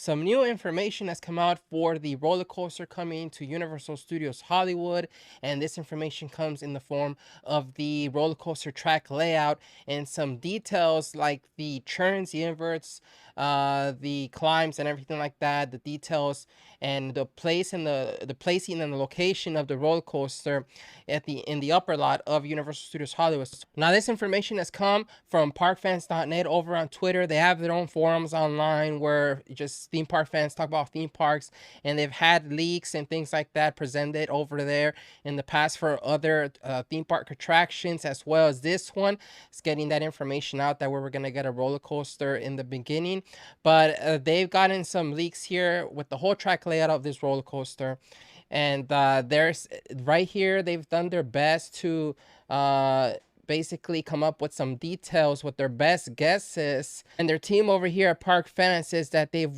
some new information has come out for the roller coaster coming to Universal Studios Hollywood, and this information comes in the form of the roller coaster track layout and some details like the turns, the inverts, the climbs, and everything like that. The details and the place and the placing and the location of the roller coaster at the in the upper lot of Universal Studios Hollywood. Now, this information has come from parkfans.net over on Twitter. They have their own forums online where just theme park fans talk about theme parks, and they've had leaks and things like that presented over there in the past for other theme park attractions, as well as this one. It's getting that information out that we're going to get a roller coaster in the beginning, but they've gotten some leaks here with the whole track layout of this roller coaster. And there's right here, they've done their best to basically come up with some details with their best guesses, and their team over here at Park Fan says that they've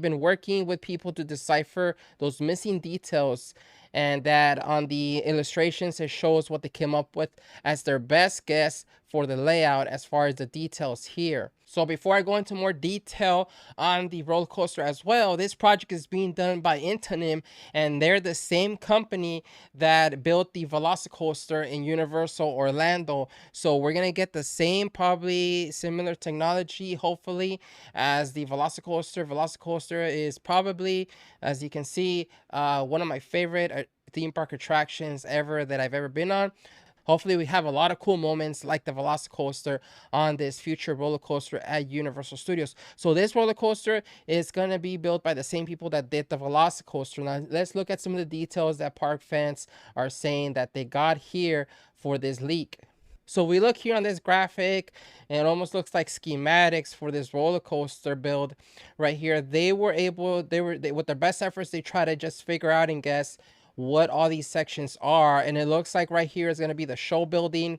been working with people to decipher those missing details, and that on the illustrations it shows what they came up with as their best guess for the layout as far as the details here. So before I go into more detail on the roller coaster as well, this project is being done by Intanim, and they're the same company that built the Velocicoaster in Universal Orlando. So we're gonna get the same, probably similar technology, hopefully, as the Velocicoaster. Velocicoaster is probably, as you can see, one of my favorite theme park attractions ever that I've ever been on. Hopefully we have a lot of cool moments like the Velocicoaster on this future roller coaster at Universal Studios. So this roller coaster is going to be built by the same people that did the Velocicoaster. Now let's look at some of the details that park fans are saying that they got here for this leak. So we look here on this graphic, and it almost looks like schematics for this roller coaster build right here. With their best efforts, they try to just figure out and guess what all these sections are, and it looks like right here is going to be the show building.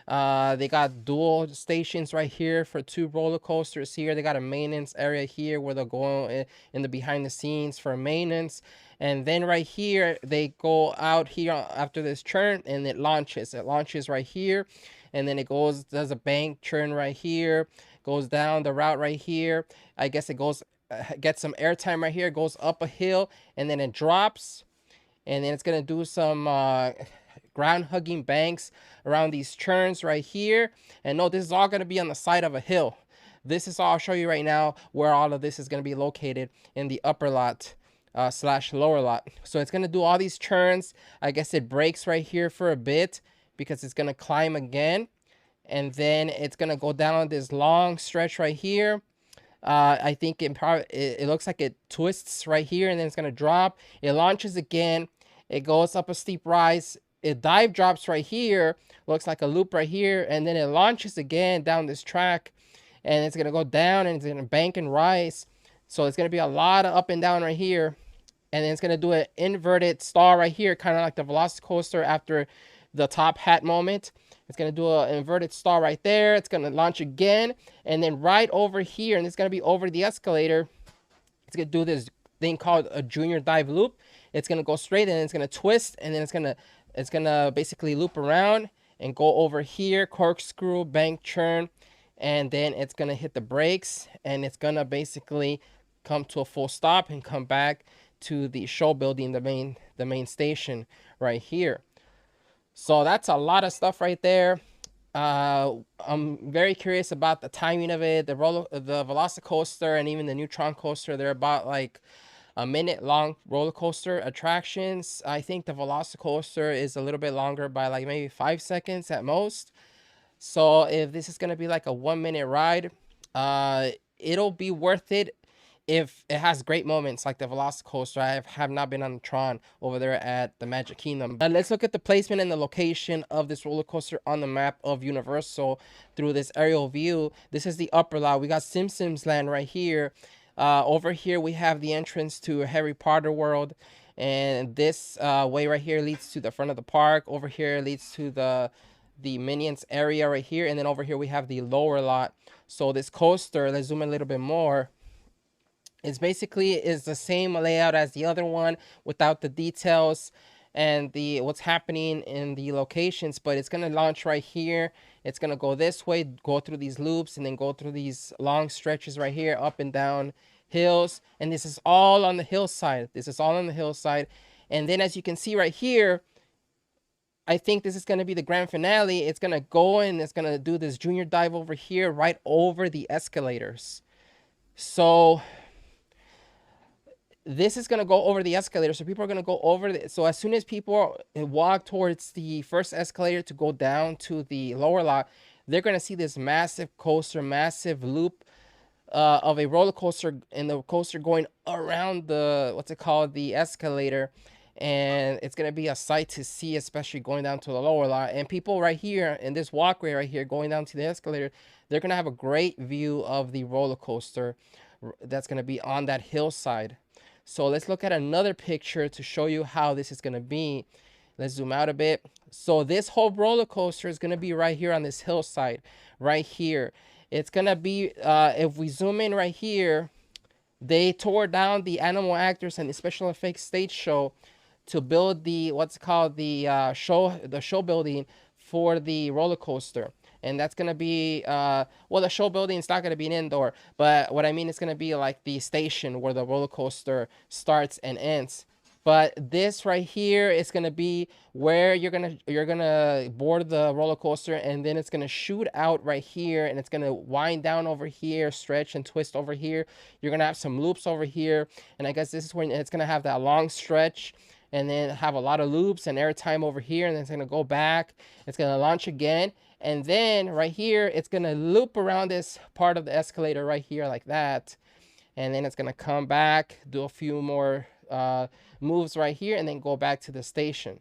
They got dual stations right here for two roller coasters here. They got a maintenance area here where they'll go in the behind the scenes for maintenance, and then right here they go out here after this turn, and it launches right here, and then it does a bank turn right here, goes down the route right here. I guess it goes gets some airtime right here, goes up a hill, and then it drops. And then it's going to do some ground hugging banks around these turns right here. And no, this is all going to be on the side of a hill. This is all I'll show you right now where all of this is going to be located in the upper lot slash lower lot. So it's going to do all these turns. I guess it breaks right here for a bit because it's going to climb again. And then it's going to go down on this long stretch right here. I think it looks like it twists right here, and then it's going to drop. It launches again. It goes up a steep rise. It dive drops right here. Looks like a loop right here. And then it launches again down this track. And it's going to go down, and it's going to bank and rise. So it's going to be a lot of up and down right here. And then it's going to do an inverted stall right here, kind of like the Velocicoaster after the top hat moment. It's going to do an inverted stall right there. It's going to launch again. And then right over here, and it's going to be over the escalator, it's going to do this thing called a junior dive loop. It's going to go straight, and it's going to twist, and then it's going to basically loop around and go over here, corkscrew, bank churn, and then it's going to hit the brakes, and it's going to basically come to a full stop and come back to the show building, the main station right here. So that's a lot of stuff right there. I'm very curious about the timing of it. The Velocicoaster and even the Neutron coaster, they're about like a minute long roller coaster attractions. I think the Velocicoaster is a little bit longer by like maybe 5 seconds at most. So if this is gonna be like a 1 minute ride, it'll be worth it if it has great moments like the Velocicoaster. I have not been on the Tron over there at the Magic Kingdom. But let's look at the placement and the location of this roller coaster on the map of Universal through this aerial view. This is the upper lot. We got Simpsons Land right here. Over here we have the entrance to Harry Potter World, and this way right here leads to the front of the park. Over here leads to the Minions area right here, and then over here we have the lower lot. So this coaster, let's zoom in a little bit more. It's basically the same layout as the other one without the details and what's happening in the locations, but it's gonna launch right here. It's gonna go this way, go through these loops, and then go through these long stretches right here, up and down hills, and this is all on the hillside. This is all on the hillside. And then as you can see right here, I think this is going to be the grand finale. It's going to go and it's going to do this junior dive over here right over the escalators. So this is going to go over the escalator. So people are going to go over the, so as soon as people walk towards the first escalator to go down to the lower lot, they're going to see this massive coaster, massive loop of a roller coaster, and the coaster going around the, what's it called, the escalator. And it's going to be a sight to see, especially going down to the lower lot. And people right here in this walkway right here going down to the escalator, they're going to have a great view of the roller coaster that's going to be on that hillside. So let's look at another picture to show you how this is going to be. Let's zoom out a bit. So this whole roller coaster is going to be right here on this hillside right here. It's going to be, if we zoom in right here, they tore down the animal actors and the special effects stage show to build the, what's called the show building for the roller coaster. And that's going to be, well, the show building is not going to be an indoor, but what I mean is going to be like the station where the roller coaster starts and ends. But this right here is going to be where you're going to board the roller coaster, and then it's going to shoot out right here, and it's going to wind down over here, stretch and twist over here. You're going to have some loops over here, and I guess this is when it's going to have that long stretch, and then have a lot of loops and airtime over here, and then it's going to go back. It's going to launch again, and then right here, it's going to loop around this part of the escalator right here like that, and then it's going to come back, do a few more moves right here, and then go back to the station.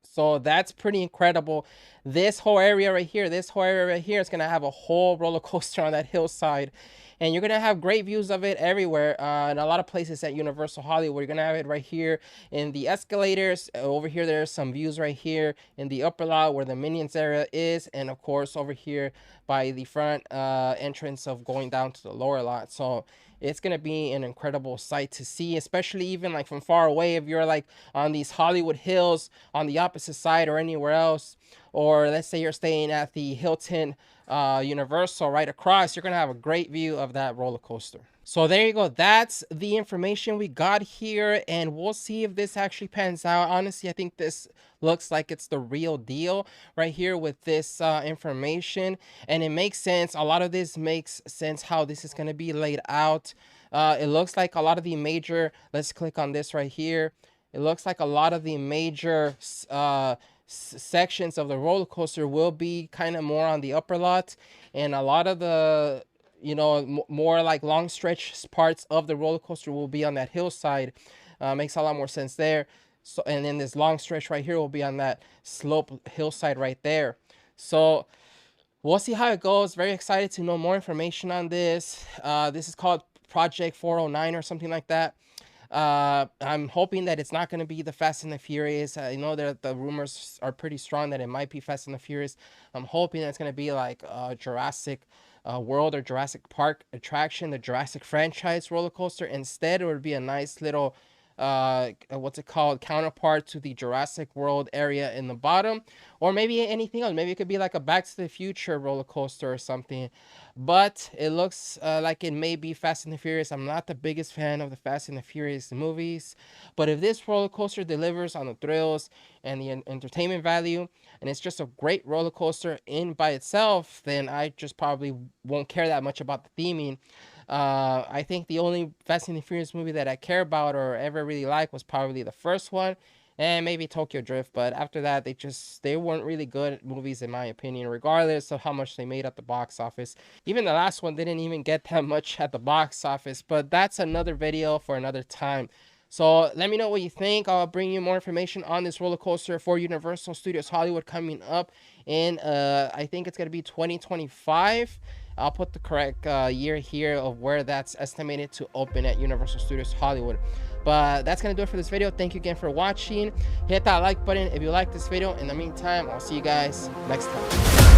So that's pretty incredible. This whole area right here, is going to have a whole roller coaster on that hillside. And you're going to have great views of it everywhere. In a lot of places at Universal Hollywood, you're going to have it right here in the escalators. Over here, there's some views right here in the upper lot where the Minions area is. And of course, over here by the front entrance of going down to the lower lot. So it's going to be an incredible sight to see, especially even like from far away. If you're like on these Hollywood Hills on the opposite side or anywhere else, or let's say you're staying at the Hilton Universal right across, you're going to have a great view of that roller coaster. So there you go. That's the information we got here, and we'll see if this actually pans out. Honestly, I think this looks like it's the real deal right here with this information, and it makes sense. A lot of this makes sense how this is going to be laid out. It looks like a lot of the major, let's click on this right here. It looks like a lot of the major sections of the roller coaster will be kind of more on the upper lot, and a lot of the, you know, more like long stretch parts of the roller coaster will be on that hillside. Makes a lot more sense there. So, and then this long stretch right here will be on that slope hillside right there. So we'll see how it goes. Very excited to know more information on this. This is called Project 409 or something like that. I'm hoping that it's not going to be the Fast and the Furious. I know that the rumors are pretty strong that it might be Fast and the Furious. I'm hoping that it's going to be like Jurassic World or Jurassic Park attraction, the Jurassic franchise roller coaster. Instead, it would be a nice little what's it called, counterpart to the Jurassic World area in the bottom, or maybe anything else. Maybe it could be like a Back to the Future roller coaster or something, but it looks like it may be Fast and the Furious. I'm not the biggest fan of the Fast and the Furious movies, but if this roller coaster delivers on the thrills and the entertainment value, and it's just a great roller coaster in by itself, then I just probably won't care that much about the theming. I think the only Fast and the Furious movie that I care about or ever really liked was probably the first one, and maybe Tokyo Drift. But after that, they weren't really good movies in my opinion, regardless of how much they made at the box office. Even the last one didn't even get that much at the box office, but that's another video for another time. So let me know what you think. I'll bring you more information on this roller coaster for Universal Studios Hollywood coming up in, I think it's going to be 2025. I'll put the correct year here of where that's estimated to open at Universal Studios Hollywood. But that's going to do it for this video. Thank you again for watching. Hit that like button if you like this video. In the meantime, I'll see you guys next time.